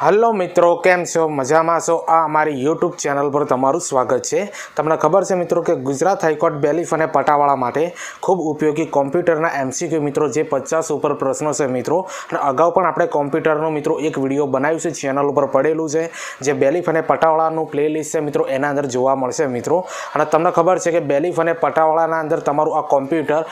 Hello મિત્રો, કેમ છો? મજામાં છો? આ અમારી યુટ્યુબ ચેનલ પર તમારું સ્વાગત છે। તમને ખબર છે મિત્રો કે ગુજરાત હાઈકોર્ટ બેલીફ અને પટાવાળા માટે ખૂબ ઉપયોગી કોમ્પ્યુટરના એમસીક્યુ મિત્રો જે 50 ઉપર પ્રશ્નો છે મિત્રો, અને અગાઉ પણ આપણે કોમ્પ્યુટરનો મિત્રો એક વિડીયો બનાવ્યું છે, ચેનલ ઉપર પડેલું છે, જે બેલીફ અને પટાવાળાનું પ્લેલિસ્ટ છે મિત્રો, એના અંદર જોવા મળશે મિત્રો। અને તમને ખબર છે કે બેલીફ અને પટાવાળાના અંદર તમારું આ કોમ્પ્યુટર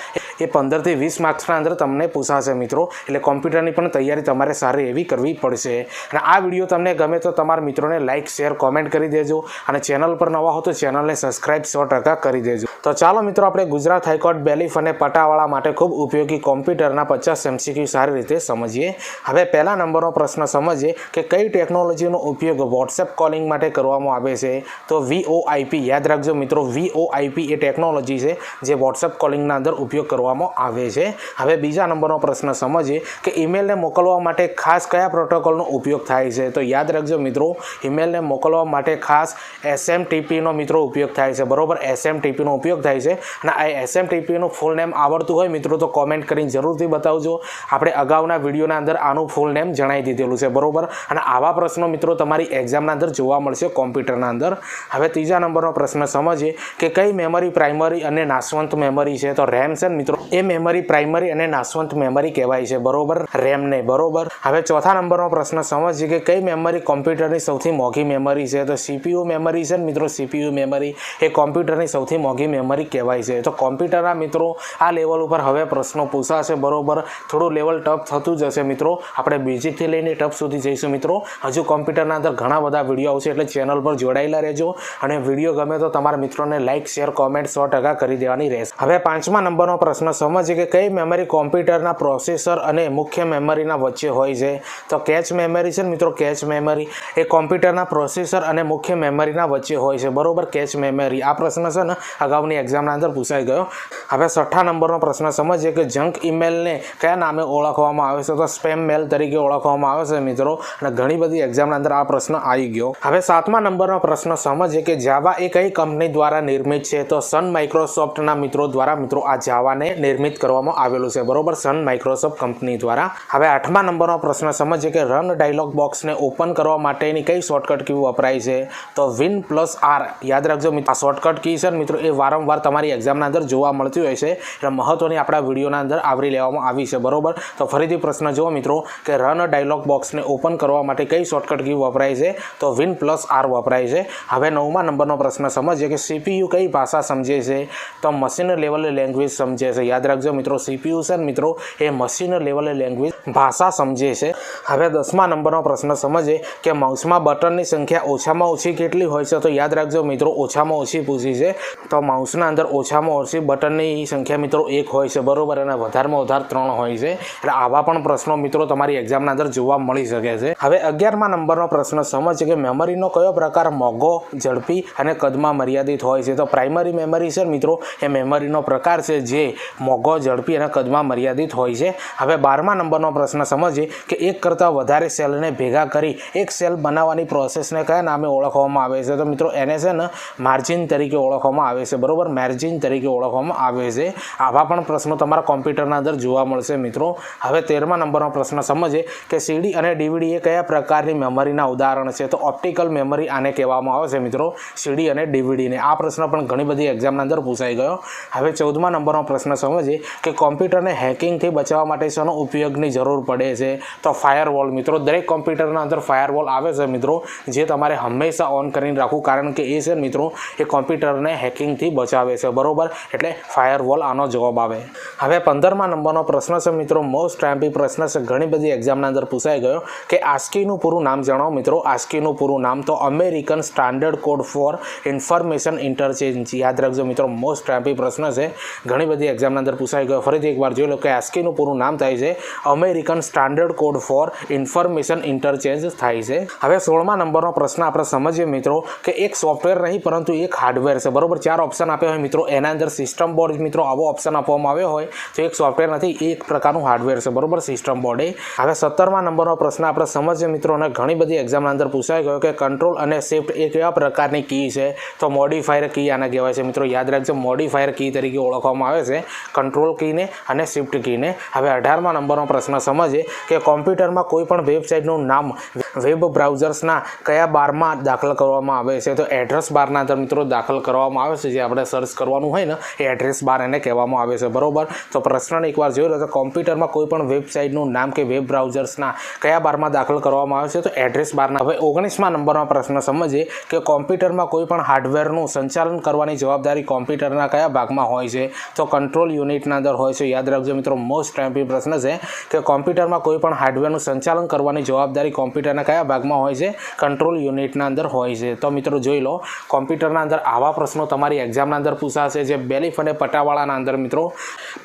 એ 15 થી 20 માર્ક્સના અંદર તમને પૂછાશે મિત્રો, એટલે કોમ્પ્યુટરની પણ તૈયારી તમારે સારી એવી કરવી પડશે। અને આ વિડીયો તમને ગમે તો તમારા મિત્રોને લાઇક શેર કોમેન્ટ કરી દેજો, અને ચેનલ પર નવા હો તો ચેનલને સબસ્ક્રાઇબ 100% કરી દેજો। તો ચાલો મિત્રો, આપણે ગુજરાત હાઈકોર્ટ બેલીફ અને પટાવાળા માટે ખૂબ ઉપયોગી કોમ્પ્યુટરના 50 એમસીક્યુ સારી રીતે સમજીએ। હવે પહેલા નંબરનો પ્રશ્ન સમજીએ કે કઈ ટેકનોલોજીનો ઉપયોગ વોટ્સએપ કોલિંગ માટે કરવામાં આવે છે? તો VoIP, યાદ રાખજો મિત્રો, VoIP એ ટેકનોલોજી છે જે વોટ્સએપ કોલિંગના અંદર ઉપયોગ કરવામાં આવે છે। હવે બીજા નંબરનો પ્રશ્ન સમજીએ કે ઈમેલને મોકલવા માટે ખાસ કયા પ્રોટોકોલનો ઉપયોગ થાય છે? તો યાદ રાખજો મિત્રો, ઈમેલને મોકલવા માટે ખાસ SMTPનો મિત્રો ઉપયોગ થાય છે, બરોબર? SMTPનો ઉપયોગ થાય છે, અને આ SMTPનું ફૂલ નેમ આવડતું હોય મિત્રો તો કોમેન્ટ કરીને જરૂરથી બતાવજો। આપણે અગાઉના વિડીયોના અંદર આનું ફૂલ નેમ જણાવી દીધેલું છે, બરોબર? અને આવા પ્રશ્નો મિત્રો તમારી એક્ઝામના અંદર જોવા મળશે કોમ્પ્યુટરના અંદર। હવે ત્રીજા નંબરનો પ્રશ્ન સમજીએ કે કઈ મેમરી પ્રાઇમરી અને નાશવંત મેમરી છે? તો RAM છે મિત્રો, એ મેમરી પ્રાઇમરી અને નાશવંત મેમરી કહેવાય છે, બરોબર? RAM ને, બરોબર? હવે ચોથા નંબરનો પ્રશ્ન સમજીએ કે કઈ મેમરી કોમ્પ્યુટરની સૌથી મોંઘી મેમરી છે? તો CPU મેમરી છે મિત્રો, CPU મેમરી એ કોમ્પ્યુટરની સૌથી મોંઘી મેમરી કહેવાય છે। તો કોમ્પ્યુટરના મિત્રો આ લેવલ ઉપર હવે પ્રશ્નો પૂછાશે, બરોબર? થોડું લેવલ ટફ થતું જશે મિત્રો, આપણે બેઝિકથી લઈને ટફ સુધી જઈશું મિત્રો। હજુ કોમ્પ્યુટરના અંદર ઘણા બધા વિડીયો આવશે, એટલે ચેનલ પર જોડાયેલા રહેજો, અને વિડીયો ગમે તો તમારા મિત્રોને લાઇક શેર કોમેન્ટ 100% કરી દેવાની રહેશે। હવે પાંચમા નંબરનો પ્રશ્ન સમજીએ કે કઈ મેમરી કોમ્પ્યુટરના પ્રોસેસર અને મુખ્ય મેમરીના વચ્ચે હોય છે? તો કેચ મેમરી છે મિત્રો, કેચ મેમરી એ કોમ્પ્યુટરના પ્રોસેસર અને મુખ્ય મેમરીના વચ્ચે હોય છે, બરોબર? કેચ મેમરી આ પ્રશ્ન છે ને અગાઉની એક્ઝામના અંદર પૂછાઈ ગયો। હવે છઠ્ઠા નંબરનો પ્રશ્ન સમજીએ કે જંક ઈમેલને કયા નામે ઓળખવામાં આવે છે? તો સ્પેમ મેલ તરીકે ઓળખવામાં આવે છે મિત્રો, અને ઘણી બધી એક્ઝામના અંદર આ પ્રશ્ન આવી ગયો। હવે સાતમા નંબરનો પ્રશ્ન સમજીએ કે જાવા એ કઈ કંપની દ્વારા નિર્મિત છે? તો સન માઇક્રોસોફ્ટના મિત્રો દ્વારા મિત્રો આ જાવાને નિર્મિત કરવામાં આવેલું છે, બરોબર? સન માઇક્રોસોફ્ટ કંપની દ્વારા। હવે આઠમા નંબરનો પ્રશ્ન સમજીએ કે રન ડાયલોગ બોક્સને ઓપન કરવા માટેની કઈ શોર્ટકટ કી વપરાય છે? તો Win+R, યાદ રાખજો મિત્રો, આ શોર્ટકટ કી છે મિત્રો, એ વારંવાર તમારી એક્ઝામના અંદર જોવા મળતી હોય છે, એટલે મહત્વની આપણા વિડીયોના અંદર આવરી લેવામાં આવી છે, બરોબર? તો ફરીથી પ્રશ્ન જુઓ મિત્રો કે રન ડાયલોગ બોક્સને ઓપન કરવા માટે કઈ શોર્ટકટ કી વપરાય છે? તો Win+R વપરાય છે। હવે નવમા નંબરનો પ્રશ્ન સમજીએ કે CPU કઈ ભાષા સમજે છે? તો મશીન લેવલ લેંગ્વેજ સમજે છે, યાદ રાખજો મિત્રો, CPU છે મિત્રો એ મશીન લેવલ લેંગ્વેજ ભાષા સમજે છે। હવે 10મા નંબરનો પ્રશ્ન સમજીએ કે માઉસમાં બટનની સંખ્યા ઓછામાં ઓછી કેટલી હોય છે? તો યાદ રાખજો મિત્રો, ઓછામાં ઓછી પૂછી છે, તો માઉસના અંદર ઓછામાં ઓછી બટનની સંખ્યા મિત્રો 1 હોય છે, બરોબર? અને વધારેમાં વધારે 3 હોય છે, એટલે આવા પણ પ્રશ્નો મિત્રો તમારી એક્ઝામના અંદર જોવા મળી શકે છે। હવે 11મા નંબરનો પ્રશ્ન સમજીએ કે મેમરીનો કયો પ્રકાર મોંઘો, ઝડપી અને કદમાં મર્યાદિત હોય છે? તો પ્રાઇમરી મેમરી છે મિત્રો, એ મેમરીનો પ્રકાર છે જે મોંઘો, ઝડપી અને કદમાં મર્યાદિત હોય છે। હવે 12મા નંબરનો પ્રશ્ન સમજીએ કે એક કરતાં વધારે સેલને ભેગા કરી એક સેલ બનાવવાની પ્રોસેસને કયા નામે ઓળખવામાં આવે છે? તો મિત્રો એને છે ને માર્જિન તરીકે ઓળખવામાં આવે છે, બરોબર? માર્જિન તરીકે ઓળખવામાં આવે છે। આવા પણ પ્રશ્નો તમારા કોમ્પ્યુટરના અંદર જોવા મળશે મિત્રો। હવે 13મા નંબરનો પ્રશ્ન સમજીએ કે CD અને DVD એ કયા પ્રકારની મેમરીના ઉદાહરણ છે? તો ઓપ્ટિકલ મેમરી આને કહેવામાં આવે છે મિત્રો, CD અને DVDને। આ પ્રશ્ન પણ ઘણી બધી એક્ઝામના અંદર પૂછાઈ ગયો। હવે 14મા નંબરનો પ્રશ્ન સમજીએ કે કોમ્પ્યુટરને હેકિંગથી બચાવવા માટે શેનો ઉપયોગની જરૂર પડે છે? તો ફાયરવોલ મિત્રો, દરેક કોમ્પ્યુટરના અંદર ફાયરવોલ આવે છે મિત્રો, જે તમારે હંમેશા ઓન કરીને રાખવું, કારણ કે એ છે મિત્રો એ કોમ્પ્યુટરને હેકિંગથી બચાવે છે, બરોબર? એટલે ફાયરવોલ આનો જવાબ આવે। હવે 15મા નંબરનો પ્રશ્ન છે મિત્રો, મોસ્ટ એમપી પ્રશ્ન છે, ઘણી બધી એક્ઝામના અંદર પૂછાઈ ગયો કે ASCIIનું પૂરું નામ જણાવો મિત્રો। ASCIIનું પૂરું નામ તો American standard code four information interchange, યાદ રાખજો મિત્રો, મોસ્ટ એમપી પ્રશ્ન છે, ઘણી બધી એક્ઝામના અંદર પૂછાઈ ગયો। ફરીથી એકવાર જોઈ લો કે ASCIIનું પૂરું નામ થાય છે American standard code four information interchange થાય છે। હવે 16મા નંબરનો પ્રશ્ન આપણે સમજીએ મિત્રો કે એક સોફ્ટવેર નહીં પરંતુ એક હાર્ડવેર છે, બરોબર? 4 ઓપ્શન આપ્યા હોય મિત્રો, એના અંદર સિસ્ટમ બોર્ડ મિત્રો આવો ઓપ્શન આપવામાં આવ્યો હોય તો એક સોફ્ટવેર નથી, એક પ્રકારનું હાર્ડવેર છે, બરોબર? સિસ્ટમ બોર્ડ એ। હવે 17મા નંબરનો પ્રશ્ન આપણે સમજીએ મિત્રો, અને ઘણી બધી એક્ઝામના અંદર પૂછાઈ ગયો કે કંટ્રોલ અને શિફ્ટ એ કેવા પ્રકારની કી છે? તો મોડિફાયર કી આને કહેવાય છે મિત્રો, યાદ રાખજો, મોડિફાયર કી તરીકે ઓળખવામાં આવે છે કંટ્રોલ કીને અને શિફ્ટ કીને। હવે 18મા નંબરનો પ્રશ્ન સમજીએ કે કોમ્પ્યુટરમાં કોઈ પણ વેબસાઇટનું નામ વેબ બ્રાઉઝર્સના કયા બારમાં દાખલ કરવામાં આવે છે? તો એડ્રેસ બારના અંદર મિત્રો દાખલ કરવામાં આવે છે. જે આપણે સર્ચ કરવાનું હોય ને એ એડ્રેસ બાર એને કહેવામાં આવે છે, બરોબર. તો પ્રશ્ન એકવાર જોઈ લો તો કોમ્પ્યુટરમાં કોઈ પણ વેબસાઇટનું નામ કે વેબ બ્રાઉઝર્સના કયા બારમાં દાખલ કરવામાં આવે છે? તો એડ્રેસ બારના. હવે 19મા નંબરનો પ્રશ્ન સમજીએ કે કોમ્પ્યુટરમાં કોઈ પણ હાર્ડવેરનું સંચાલન કરવાની જવાબદારી કોમ્પ્યુટરના કયા ભાગમાં હોય છે? તો કંટ્રોલ યુનિટના અંદર હોય છે. યાદ રાખજો મિત્રો, મોસ્ટ ઇમ્પોર્ટન્ટ પ્રશ્ન છે કે કોમ્પ્યુટરમાં કોઈ પણ હાર્ડવેરનું સંચાલન કરવાની જવાબદારી કોમ્પ્યુટરના કયા ભાગમાં હોય છે? કંટ્રોલ યુનિટના અંદર હોય છે. તો મિત્રો જોઈ લો, કોમ્પ્યુટરના અંદર આવા પ્રશ્નો તમારી એક્ઝામના અંદર પૂછાશે. જે બેલીફ અને પટાવાળાના અંદર મિત્રો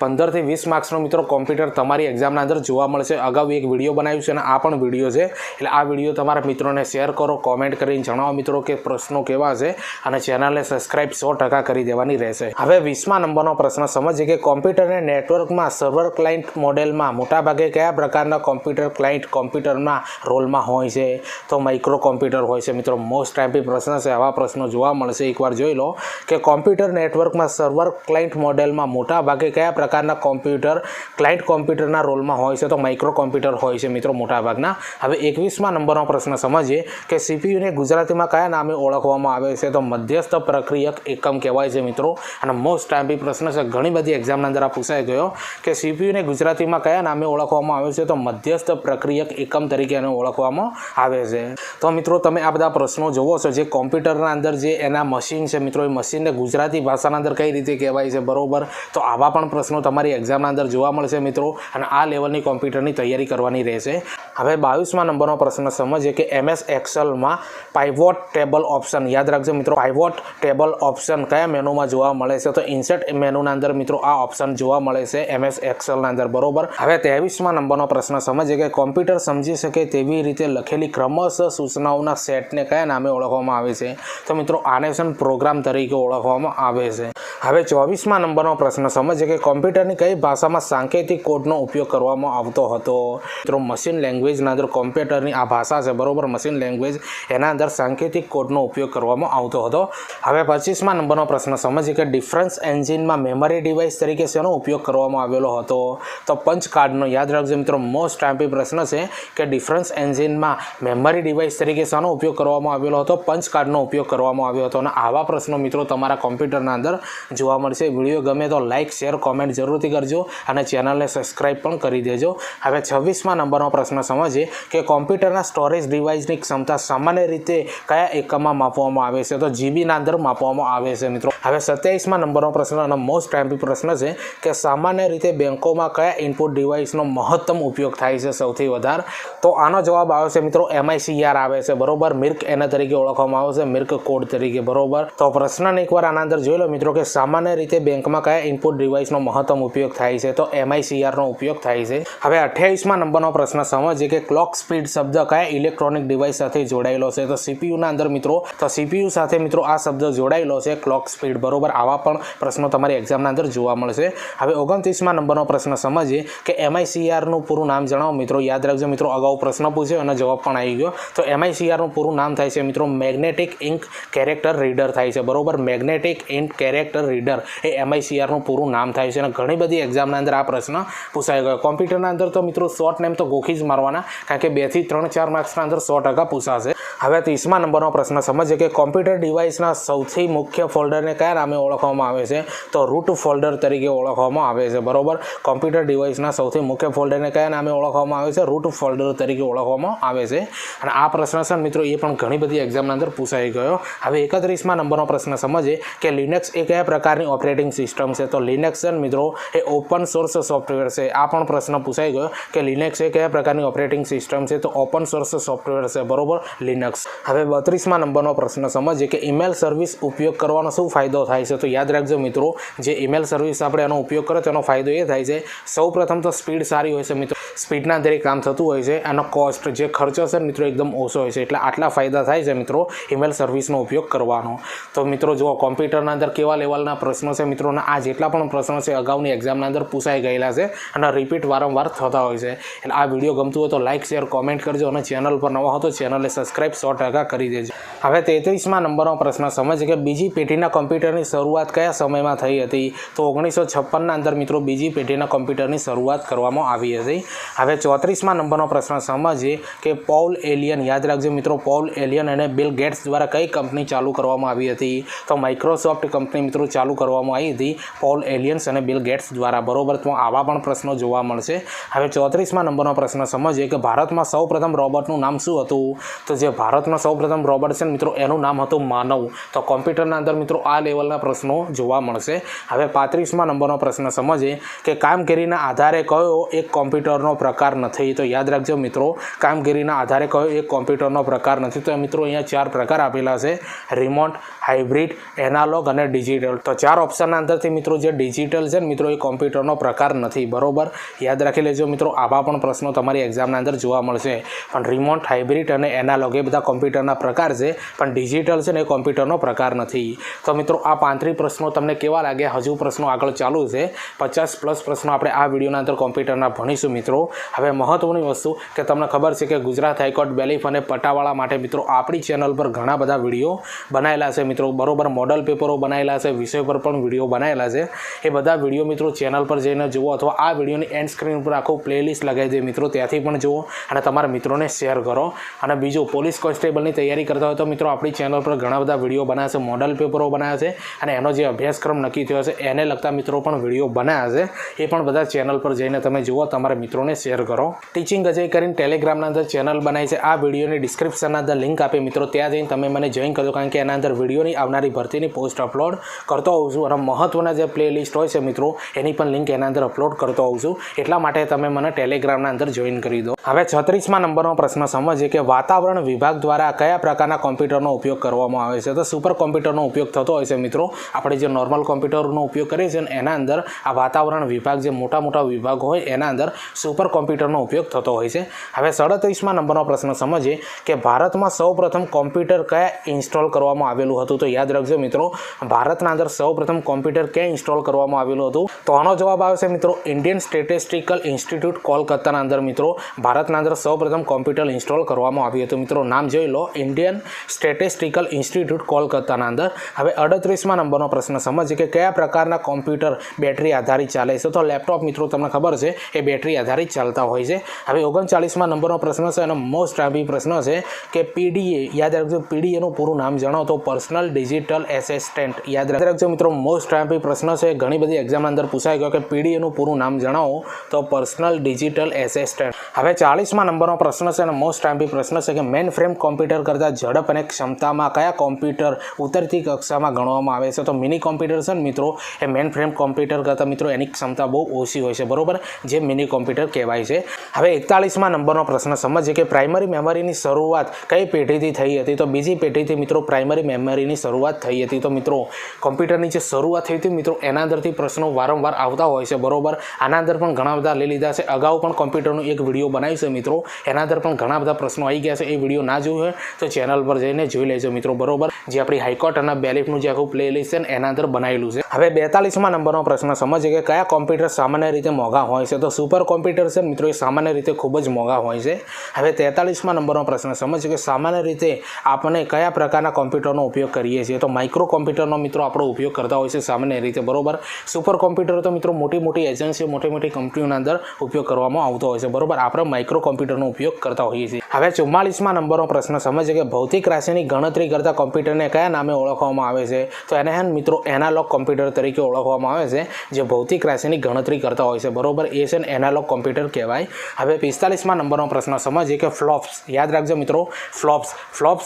15 થી 20 માર્ક્સનો મિત્રો કોમ્પ્યુટર તમારી એક્ઝામના અંદર જોવા મળશે. અગાઉ એક વિડીયો બનાવ્યું છે અને આ પણ વિડીયો છે, એટલે આ વિડીયો તમારા મિત્રોને શેર કરો, કોમેન્ટ કરીને જણાવો મિત્રો કે પ્રશ્નો કેવા છે, અને ચેનલને સબસ્ક્રાઇબ 100% કરી દેવાની રહેશે. હવે 20મા નંબરનો પ્રશ્ન સમજીએ કે કોમ્પ્યુટરને નેટવર્કમાં સર્વર ક્લાયન્ટ મોડેલમાં મોટાભાગે કયા પ્રકારના કોમ્પ્યુટર ક્લાયન્ટ કોમ્પ્યુટરના રોલમાં હોય છે? તો માઇક્રો કોમ્પ્યુટર હોય છે મિત્રો. મોસ્ટ ઇમ્પોર્ટન્ટ પ્રશ્ન છે, આવા પ્રશ્નો જોવા મળશે. એકવાર જોઈ લો કે કોમ્પ્યુટર નેટવર્કમાં સર્વર ક્લાયન્ટ મોડેલમાં મોટાભાગે કયા પ્રકારના કોમ્પ્યુટર ક્લાયન્ટ કોમ્પ્યુટરના રોલમાં હોય છે? તો માઇક્રો કોમ્પ્યુટર હોય છે મિત્રો મોટાભાગના. હવે 21મા નંબરનો પ્રશ્ન સમજીએ કે સીપીયુને ગુજરાતીમાં કયા નામે ઓળખવામાં આવે છે? તો મધ્યસ્થ પ્રક્રિયક એકમ કહેવાય છે મિત્રો. અને મોસ્ટ ઇમ્પોર્ટન્ટ પ્રશ્ન છે, ઘણી બધી એક્ઝામના અંદર આ પૂછાઈ ગયો કે સીપીયુને ગુજરાતીમાં કયા નામે ઓળખવામાં આવે છે? તો મધ્યસ્થ પ્રક્રિયક એકમ તરીકે એને ઓળખવામાં આવે છે. તો મિત્રો તમે આ બધા પ્રશ્નો જોવો છો, જે કોમ્પ્યુટરના અંદર જે એના મશીન છે મિત્રો, એ મશીનને ગુજરાતી ભાષાના અંદર કઈ રીતે કહેવાય છે, બરોબર. તો આવા પણ પ્રશ્નો તમારી એક્ઝામના અંદર જોવા મળશે મિત્રો, અને આ લેવલની કોમ્પ્યુટરની તૈયારી કરવાની રહેશે. હવે 22મા નંબરનો પ્રશ્ન સમજીએ કે MS એક્સેલમાં પાઇવોટ ટેબલ ઓપ્શન. યાદ રાખજો મિત્રો, પાઇવોટ ટેબલ ઓપ્શન કયા મેનુમાં જોવા મળે છે? તો ઇન્સર્ટ મેનુના અંદર મિત્રો આ ઓપ્શન જોવા મળે છે MS એક્સેલના અંદર, બરોબર. હવે 23મા નંબરનો પ્રશ્ન સમજીએ કે કોમ્પ્યુટર સમજી શકે તેવી રીતે લખેલી ક્રમશઃ સૂચનાઓના સેટને કયા નામે ઓળખવામાં આવે છે? તો મિત્રો આને પ્રોગ્રામ તરીકે ઓળખવામાં આવે છે. હવે 24મા નંબરનો પ્રશ્ન સમજીએ કે કોમ્પ્યુટરની કઈ ભાષામાં સાંકેતિક કોડનો ઉપયોગ કરવામાં આવતો હતો? મિત્રો મશીન લેંગ્વેજના અંદર કોમ્પ્યુટરની આ ભાષા છે, બરોબર, મશીન લેંગ્વેજ, એના અંદર સાંકેતિક કોડનો ઉપયોગ કરવામાં આવતો હતો. હવે 25મા નંબરનો પ્રશ્ન સમજીએ કે ડિફરન્સ એન્જિનમાં મેમરી ડિવાઇસ તરીકે શેનો ઉપયોગ કરવામાં આવેલો હતો? તો પંચ કાર્ડનો. યાદ રાખજો મિત્રો, મોસ્ટ ઇમ્પોર્ટન્ટ પ્રશ્ન છે કે ડિફરન્સ એન્જિનમાં મેમરી ડિવાઇસ તરીકે શેનો ઉપયોગ કરવામાં આવેલો હતો? પંચ કાર્ડનો ઉપયોગ કરવામાં આવ્યો હતો. અને આવા પ્રશ્નો મિત્રો તમારા કોમ્પ્યુટરના અંદર જોવા મળશે. વિડીયો ગમે તો લાઇક, શેર, કોમેન્ટ જરૂરથી કરજો, અને ચેનલને સબસ્ક્રાઇબ પણ કરી દેજો. હવે 26મા નંબરનો પ્રશ્ન સમજીએ કે કોમ્પ્યુટરના સ્ટોરેજ ડિવાઇસની ક્ષમતા સામાન્ય રીતે કયા એકમમાં માપવામાં આવે છે? તો જીબીના અંદર માપવામાં આવે છે મિત્રો. હવે 27મા નંબરનો પ્રશ્ન અને મોસ્ટ ઇમ્પોર્ટન્ટ પ્રશ્ન છે કે સામાન્ય રીતે બેંકોમાં કયા ઇનપુટ ડિવાઇસનો મહત્તમ ઉપયોગ થાય છે સૌથી વધારે? તો આનો જવાબ આવે છે મિત્રો MICR આવે છે, બરોબર. મિર્ક એના તરીકે ઓળખવામાં આવે છે, મિર્ક કોડ તરીકે, બરોબર. તો પ્રશ્નને એકવાર આના અંદર જોઈ લો મિત્રો કે સામાન્ય રીતે બેંકમાં કયા ઇનપુટ ડિવાઇસનો મહત્તમ ઉપયોગ થાય છે? તો MICRનો ઉપયોગ થાય છે. હવે 28મા નંબરનો પ્રશ્ન સમજીએ કે ક્લોક સ્પીડ શબ્દ કયા ઇલેક્ટ્રોનિક ડિવાઇસ સાથે જોડાયેલો છે? તો સીપીયુના અંદર મિત્રો, તો સીપીયુ સાથે મિત્રો આ શબ્દ જોડાયેલો છે, ક્લોક સ્પીડ, બરોબર. આવા પણ પ્રશ્નો તમારી એક્ઝામના અંદર જોવા મળશે. હવે 29મા નંબરનો પ્રશ્ન સમજીએ કે MICRનું પૂરું નામ જણાવો મિત્રો. યાદ રાખજો મિત્રો, અગાઉ પ્રશ્ન પૂછ્યો અને જવાબ પણ આવી ગયો. તો MICRનું પૂરું નામ થાય છે મિત્રો મેગ્નેટિક ઇન્ક કેરેક્ટર રીડર થાય છે, બરોબર. મેગ્નેટિક ઇન્ક કેરેક્ટર રીડર એ MICRનું પૂરું નામ થાય છે. અને ઘણી બધી એક્ઝામના અંદર આ પ્રશ્ન પૂછાઈ ગયો. કોમ્પ્યુટરના અંદર તો મિત્રો શોર્ટ નેમ તો ગોખી જ મારવાના, કારણ કે 2 થી 3-4 માર્ક્સના અંદર 100% પૂછાશે. હવે 30મા નંબરનો પ્રશ્ન સમજીએ કે કોમ્પ્યુટર ડિવાઇસના સૌથી મુખ્ય ફોલ્ડરને કયા નામે ઓળખવામાં આવે છે? તો રૂટ ફોલ્ડર તરીકે ઓળખવામાં આવે છે, બરોબર. કોમ્પ્યુટર ડિવાઇસના સૌથી મુખ્ય ફોલ્ડરને કયા નામે ઓળખવામાં આવે છે? રૂટ ફોલ્ડર તરીકે ઓળખવામાં આવે છે. અને આ પ્રશ્ન છે મિત્રો એ પણ ઘણી બધી એક્ઝામના અંદર પૂછાઈ ગયો. હવે 31મા નંબરનો પ્રશ્ન સમજીએ કે લિનક્સ એ કયા પ્રકારની ઓપરેટિંગ સિસ્ટમ છે? તો લિનક્સ મિત્રો એ ઓપન સોર્સ સોફ્ટવેર છે. આ પણ પ્રશ્ન પૂછાઈ ગયો કે લિનક્સ એ કયા પ્રકારની ઓપરેટિંગ સિસ્ટમ છે? તો ઓપન સોર્સ સોફ્ટવેર છે, બરોબર, લિનક્સ. હવે 32મા નંબરનો પ્રશ્ન સમજીએ કે ઈમેલ સર્વિસ ઉપયોગ કરવાનો શું ફાયદો થાય છે? તો યાદ રાખજો મિત્રો, જે ઈમેલ સર્વિસ આપણે એનો ઉપયોગ કરો તેનો ફાયદો એ થાય છે, સૌ પ્રથમ તો સ્પીડ સારી હોય છે મિત્રો, સ્પીડના દરેક કામ થતું હોય છે. એનો કોસ્ટ જે ખર્ચો છે મિત્રો એકદમ ઓછો હોય છે. એટલે આટલા ફાયદા થાય છે મિત્રો ઈમેલ સર્વિસનો ઉપયોગ કરવાનો. તો મિત્રો જુઓ, કોમ્પ્યુટરના અંદર કેવા લેવલના પ્રશ્નો છે મિત્રોના, આ જેટલા પણ પ્રશ્નો છે અગાઉની એક્ઝામના અંદર પૂછાઈ ગયેલા છે અને રિપીટ વારંવાર થતા હોય છે. એટલે આ વિડીયો ગમતું હોય તો લાઇક, શેર, કોમેન્ટ કરજો, અને ચેનલ પર નવા હો તો ચેનલને સબસ્ક્રાઇબ 100% કરી દેજો. હવે 33મા નંબરનો પ્રશ્ન સમજીએ કે બીજી પેઢીના કમ્પ્યુટરની શરૂઆત કયા સમયમાં થઈ હતી? તો 1956ના અંદર મિત્રો બીજી પેઢીના કમ્પ્યુટરની શરૂઆત કરવામાં આવી હતી. હવે 34મા નંબરનો પ્રશ્ન સમજીએ કે પૌલ એલિયન, યાદ રાખજો મિત્રો, પૌલ એલિયન અને બિલ ગેટ્સ દ્વારા કઈ કંપની ચાલુ કરવામાં આવી હતી? તો માઇક્રોસોફ્ટ કંપની મિત્રો ચાલુ કરવામાં આવી હતી પૌલ એલિયન્સ અને બિલ ગેટ્સ દ્વારા, બરોબર. તો આવા પણ પ્રશ્નો જોવા મળશે. હવે 34મા નંબરનો પ્રશ્ન સમજીએ કે ભારતમાં સૌપ્રથમ રોબોટનું નામ શું હતું? તો જે ભારતમાં સૌપ્રથમ રોબોટ છે મિત્રો એનું નામ હતું માનવ. તો કોમ્પ્યુટરના અંદર મિત્રો આ લેવલના પ્રશ્નો જોવા મળશે. હવે 35મા નંબરનો પ્રશ્ન સમજીએ કે કામગીરીના આધારે કયો એક કોમ્પ્યુટરનો પ્રકાર નથી? તો યાદ રાખજો મિત્રો, કામગીરીના આધારે કયો એક કોમ્પ્યુટરનો પ્રકાર નથી? તો મિત્રો અહીંયા 4 પ્રકાર આપેલા છે: રિમોટ, હાઇબ્રિડ, એનાલોગ અને ડિજિટલ. તો 4 ઓપ્શનના અંદરથી મિત્રો જે ડિજિટલ છે ને મિત્રો એ કોમ્પ્યુટરનો પ્રકાર નથી, બરોબર. યાદ રાખી લેજો મિત્રો, આવા પણ પ્રશ્નો તમારી એક્ઝામના અંદર જોવા મળશે. પણ રિમોટ, હાઇબ્રિડ અને એનાલોગ એ બધા કોમ્પ્યુટરના પ્રકાર છે, પણ ડિજિટલ છે ને એ કોમ્પ્યુટરનો પ્રકાર નથી. તો મિત્રો આ 35 પ્રશ્નો તમને કેવા લાગ્યા? હજુ પ્રશ્નો આગળ ચાલુ છે. 50+ પ્રશ્નો આપણે આ વિડીયોના અંદર કોમ્પ્યુટરના ભણીશું મિત્રો. હવે મહત્વની વસ્તુ કે તમને ખબર છે કે ગુજરાત હાઈકોર્ટ બેલીફ અને પટાવાળા માટે મિત્રો આપણી ચેનલ પર ઘણા બધા વિડીયો બનાવેલા છે મિત્રો, બરોબર. મોડલ પેપરો બનાવેલા છે, વિષય પર પણ વિડીયો બનાવેલા છે. એ બધા વિડીયો મિત્રો ચેનલ પર જઈને જુઓ, અથવા આ વિડીયોની એન્ડ સ્ક્રીન પર આખું પ્લેલિસ્ટ લગાવી દે મિત્રો, ત્યાંથી પણ જુઓ અને તમારા મિત્રોને શેર કરો. અને બીજું, પોલીસ કોન્સ્ટેબલની તૈયારી કરતા હોય તો મિત્રો આપણી ચેનલ પર ઘણા બધા વિડીયો બનાવ્યા છે, મોડલ પેપરો બનાવ્યા છે, અને એનો જે અભ્યાસક્રમ નક્કી થયો છે એને લગતા મિત્રો પણ વિડીયો બનાવ્યા છે. એ પણ બધા ચેનલ પર જઈને તમે જુઓ, તમારા મિત્રોને શેર કરો. ટીચિંગ અજય કરીને ટેલિગ્રામના અંદર ચેનલ બનાવી છે, આ વિડીયોની ડિસ્ક્રિપ્શનના અંદર લિંક આપી મિત્રો, ત્યાં જઈને તમે મને જોઈન કરજો, કારણ કે એના અંદર વિડીયોની આવનારી ભરતીની પોસ્ટ અપલોડ કરતો હોઉં છું, અને મહત્ત્વના જે પ્લેલિસ્ટ હોય છે મિત્રો એની પણ લિંક એના અંદર અપલોડ કરતો હોઉં છું. એટલા માટે તમે મને ટેલિગ્રામના અંદર જોઈન કરી દો. હવે 36મા નંબરનો પ્રશ્ન સમજીએ કે વાતાવરણ વિભાગ દ્વારા કયા પ્રકારના કોમ્પ્યુટરનો ઉપયોગ કરવામાં આવે છે? તો સુપર કોમ્પ્યુટરનો ઉપયોગ થતો હોય છે મિત્રો. આપણે જે નોર્મલ કોમ્પ્યુટરનો ઉપયોગ કરીએ છીએ એના અંદર આ વાતાવરણ વિભાગ, જે મોટા મોટા વિભાગ હોય એના અંદર સુપર કોમ્પ્યુટરનો ઉપયોગ થતો હોય છે. હવે 37મા નંબરનો પ્રશ્ન સમજીએ કે ભારતમાં સૌપ્રથમ કોમ્પ્યુટર કયા ઇન્સ્ટોલ કરવામાં આવેલું હતું? તો યાદ રાખજો મિત્રો, ભારતના અંદર સૌપ્રથમ કોમ્પ્યુટર ક્યાં ઇન્સ્ટોલ કરવામાં આવેલું હતું? તો આનો જવાબ આવશે મિત્રો ઇન્ડિયન સ્ટેટિસ્ટિકલ ઇન્સ્ટિટ્યૂટ કોલકાતાના અંદર મિત્રો ભારતના અંદર સૌપ્રથમ કોમ્પ્યુટર ઇન્સ્ટોલ કરવામાં આવ્યું હતું મિત્રો. નામ જોઈ લો, ઇન્ડિયન સ્ટેટિસ્ટિકલ ઇન્સ્ટિટ્યૂટ કોલકાતાના અંદર. હવે 38મા નંબરનો પ્રશ્ન સમજીએ કે કયા પ્રકારના કોમ્પ્યુટર બેટરી આધારિત ચાલે છે? તો લેપટોપ મિત્રો તમને ખબર છે એ બેટરી આધારિત ચાલતા હોય છે. હવે 39મા નંબરનો પ્રશ્ન છે, અને મોસ્ટ આઈમ્પી પ્રશ્ન છે કે પીડીએ, યાદ રાખજો પીડીએનું પૂરું નામ જણાવો. તો પર્સનલ ડિજિટલ એસિસ્ટન્ટ. યાદ રાખજો મિત્રો, મોસ્ટ આઈમ્પી પ્રશ્ન છે, ઘણી બધી એક્ઝામના અંદર પૂછાઈ ગયો કે પીડીએનું પૂરું નામ જણાવો. તો પર્સનલ ડિજિટલ એસિસ્ટન્ટ. હવે 40મા નંબરનો પ્રશ્ન છે, અને મોસ્ટ આઈમ્પી પ્રશ્ન છે કે મેઇન ફ્રેમ કોમ્પ્યુટર કરતાં ઝડપ અને ક્ષમતામાં કયા કોમ્પ્યુટર ઉતરતી કક્ષામાં ગણવામાં આવે છે? તો મિની કોમ્પ્યુટર છે ને મિત્રો એ મેઇન ફ્રેમ કોમ્પ્યુટર કરતાં મિત્રો એની ક્ષમતા બહુ ઓછી હોય છે, બરોબર, જે મિની કોમ્પ્યુટર કહેવાય છે. હવે 41મા નંબરનો પ્રશ્ન સમજીએ કે પ્રાઇમરી મેમરીની શરૂઆત કઈ પેઢીથી થઈ હતી? તો બીજી પેઢીથી મિત્રો પ્રાઇમરી મેમરીની શરૂઆત થઈ હતી. તો મિત્રો કોમ્પ્યુટરની જે શરૂઆત થઈ હતી મિત્રો એના અંદરથી પ્રશ્નો વારંવાર આવતા હોય છે, બરોબર. આના અંદર પણ ઘણા બધા લઈ લીધા છે. અગાઉ પણ કોમ્પ્યુટરનું એક વિડીયો બનાવ્યું છે મિત્રો, એના અંદર પણ ઘણા બધા પ્રશ્નો આવી ગયા છે. એ વિડીયો ના જોયું હોય તો ચેનલ પર જઈને જોઈ લેજો મિત્રો, બરોબર. જે આપણી હાઈકોર્ટ અને બેલીફનું જે આખું પ્લેલિસ્ટ છે ને એના અંદર બનાવેલું છે. હવે 42મા નંબરનો પ્રશ્ન સમજીએ કે કયા કોમ્પ્યુટર સામાન્ય રીતે મોંઘા હોય છે? તો સુપર કોમ્પ્યુટર છે મિત્રો એ સામાન્ય રીતે ખૂબ જ મોંઘા હોય છે. હવે 43મા નંબરનો પ્રશ્ન સમજીએ કે સામાન્ય રીતે આપણે કયા પ્રકારના કોમ્પ્યુટરનો ઉપયોગ કરીએ છીએ? તો માઇક્રો કોમ્પ્યુટરનો મિત્રો આપણો ઉપયોગ કરતા હોય છે સામાન્ય રીતે, બરોબર. સુપર કોમ્પ્યુટર તો મિત્રો મોટી મોટી એજન્સીઓ, મોટી મોટી કંપનીઓના અંદર ઉપયોગ કરવામાં આવતો હોય છે, બરોબર. આપણે માઇક્રો કોમ્પ્યુટરનો ઉપયોગ કરતા હોઈએ છીએ. હવે 44મા નંબરનો પ્રશ્ન સમજીએ કે ભૌતિક રાશિની ગણતરી કરતા કોમ્પ્યુટરને કયા નામે ઓળખવામાં આવે છે? તો એને મિત્રો એનાલોગ કોમ્પ્યુટર તરીકે ઓળખવામાં આવે છે, જે ભૌતિક રાશિની ગણતરી કરતા હોય છે, બરોબર. એ છે એનાલોગ કોમ્પ્યુટર કહેવાય. હવે 45મા નંબરનો પ્રશ્ન સમજીએ કે ફ્લોપ્સ. યાદ રાખજો મિત્રો, ફ્લોપ્સ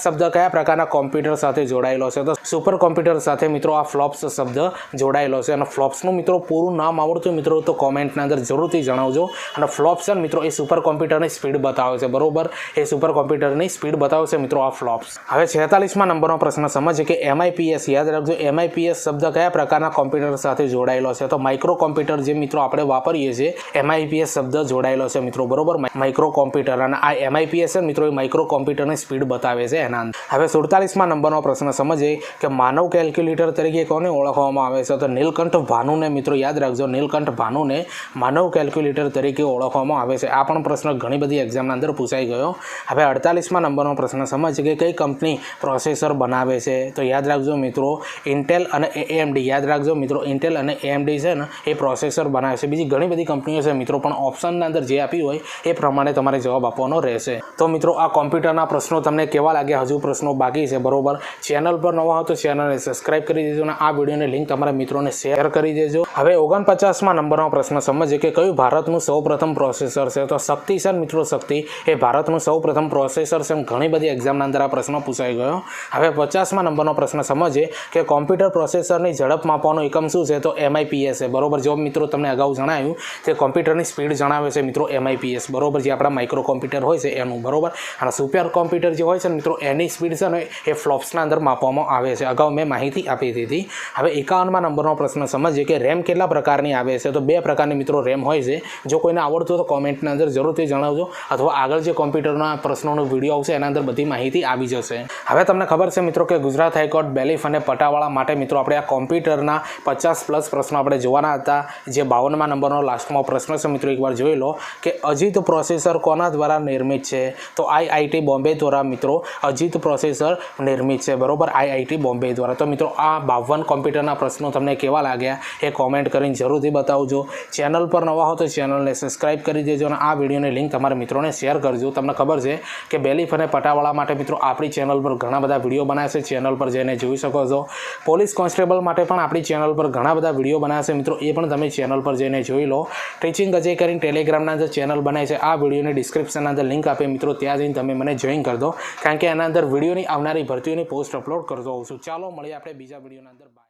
શબ્દ કયા પ્રકારના કોમ્પ્યુટર સાથે જોડાયેલો છે? તો સુપર કોમ્પ્યુટર સાથે મિત્રો આ ફ્લોપ્સ શબ્દ જોડાયેલો છે. અને ફ્લોપ્સનું મિત્રો પૂરું નામ આવડતું મિત્રો તો કોમેન્ટના અંદર જરૂરથી જણાવજો. અને ફ્લોપ્સ છે મિત્રો એ સુપર કોમ્પ્યુટરની સ્પીડ બતાવે છે, બરોબર. એ સુપર કોમ્પ્યુટરની સ્પીડ બતાવે છે મિત્રો આ ફ્લોપ્સ. હવે 46મા નંબરનો પ્રશ્ન સમજીએ કે MIPS. યાદ રાખજો, MIPS શબ્દ કયા પ્રકારના કોમ્પ્યુટર સાથે જોડાયેલો છે? તો માઇક્રો કોમ્પ્યુટર જે મિત્રો આપણે વાપરીએ છીએ MIPS શબ્દ જોડાયેલો છે મિત્રો, બરોબર. માઇક્રો કોમ્પ્યુટર, અને આ MIPS છે મિત્રો એ માઇક્રો કોમ્પ્યુટરની સ્પીડ બતાવે છે એના અંદર. હવે 47મા નંબરનો પ્રશ્ન સમજીએ કે માનવ કેલ્ક્યુલેટર તરીકે કોને ઓળખવામાં આવે છે? તો નીલકંઠ ભાનુને મિત્રો, યાદ રાખજો, નીલકંઠ ભાનુને માનવ કેલ્ક્યુલેટર તરીકે ઓળખવામાં આવે છે. આ પણ પ્રશ્ન ઘણી બધી એક્ઝામના અંદર પૂછાઈ ગયો. હવે 48મા નંબરનો પ્રશ્ન સમજીએ કે કઈ કંપની પ્રોસેસર બનાવે છે? તો યાદ રાખજો મિત્રો, ઇન્ટેલ અને AMD. યાદ રાખજો મિત્રો, ઇન્ટેલ અને AMD છે ને એ પ્રોસેસર બનાવે છે. બીજી ઘણી બધી કંપનીઓ છે મિત્રો, પણ ઓપ્શનના અંદર જે આપ્યું હોય એ પ્રમાણે તમારે જવાબ આપવાનો રહેશે. તો મિત્રો આ કોમ્પ્યુટરના પ્રશ્નો તમને કેવા લાગ્યા? હજુ પ્રશ્નો બાકી છે બરોબર. ચેનલ પર નવા હો તો ચેનલને સબસ્ક્રાઇબ કરી દેજો અને આ વિડીયોની લિંક તમારા મિત્રોને શેર કરી દેજો. હવે 49મા નંબરનો પ્રશ્ન સમજીએ કે કયું ભારતનું સૌપ્રથમ પ્રોસેસર છે? તો શક્તિ છે મિત્રો, શક્તિ એ ભારતનું સૌપ્રથમ પ્રોસેસર છે. ઘણી બધી એક્ઝામના અંદર આ પ્રશ્ન પૂછાઈ ગયો. હવે 50મા નંબરનો પ્રશ્ન સમજીએ કે કોમ્પ્યુટર પ્રોસેસરની ઝડપ માપવાનો એકમ શું છે? તો MIPS છે બરોબર. જો મિત્રો તમને અગાઉ જણાવ્યું તે કોમ્પ્યુટરની સ્પીડ જણાવે છે મિત્રો MIPS બરોબર, જે આપણા માઇક્રો કોમ્પ્યુટર હોય છે એનું બરોબર. અને સુપર કોમ્પ્યુટર જે હોય છે મિત્રો એની સ્પીડ છે ને એ ફ્લોપ્સના અંદર માપવામાં આવે છે. અગાઉ મેં માહિતી આપી દીધી. હવે 51મા નંબરનો પ્રશ્ન સમજીએ કે રેમ કેટલા પ્રકારની આવે છે? તો 2 પ્રકારની મિત્રો રેમ હોય છે. જો કોઈને આવડતું તો કોમેન્ટના અંદર જરૂરથી જણાવજો, અથવા આગળ જે કોમ્પ્યુટરના પ્રશ્નોનો વિડીયો આવશે એના અંદર બધી માહિતી આવી જશે. હવે તમને ખબર છે મિત્રો કે ગુજરાત હાઈકોર્ટ બેલીફ અને પટાવાળા માટે મિત્રો આપણે આ કોમ્પ્યુટરના 50+ પ્રશ્નો આપણે જોવાના હતા. જે 52મા નંબરનો લાસ્ટમાં પ્રશ્ન છે મિત્રો, એકવાર જોઈ લો કે અજીત પ્રોસેસર કોના દ્વારા નિર્મિત છે? તો IIT બોમ્બે દ્વારા મિત્રો અજીત પ્રોસેસર નિર્મિત છે બરોબર, IIT બોમ્બે દ્વારા. તો મિત્રો આ 52 કોમ્પ્યુટરના પ્રશ્નો તમને કેવા લાગ્યા એ કોમેન્ટ કરીને જરૂરથી બતાવજો. ચેનલ પર નવા હો તો ચેનલને સબસ્ક્રાઇબ કરી દેજો અને આ વિડીયોની લિંક તમારા મિત્રોને શેર કરજો. તમને ખબર છે કે બેલીફ અને પટાવાળા માટે મિત્રો આપણી ચેનલ પર ઘણા બધા વિડીયો બનાવ્યા છે, ચેનલ પર જઈને જોઈ શકો છો. પોલીસ કોન્સ્ટેબલ માટે પણ આપણી ચેનલ પર ઘણા બધા વિડીયો બનાવ્યા છે મિત્રો, એ પણ તમે ચેનલ પર જઈને જોઈ લો. ટીચિંગ અજય કરીને ટેલિગ્રામના અંદર ચેનલ બનાવી છે, આ વિડીયોની ડિસ્ક્રિપ્શનના અંદર લિંક આપે મિત્રો, ત્યાં જઈને તમે મને જોઈન કરી દો, કારણ કે એના અંદર વિડીયોની આવનારી ભરતીઓની પોસ્ટ અપલોડ કરતો હોઉં છું. ચાલો મળીએ આપણે બીજા વિડીયોના અંદર. બાય.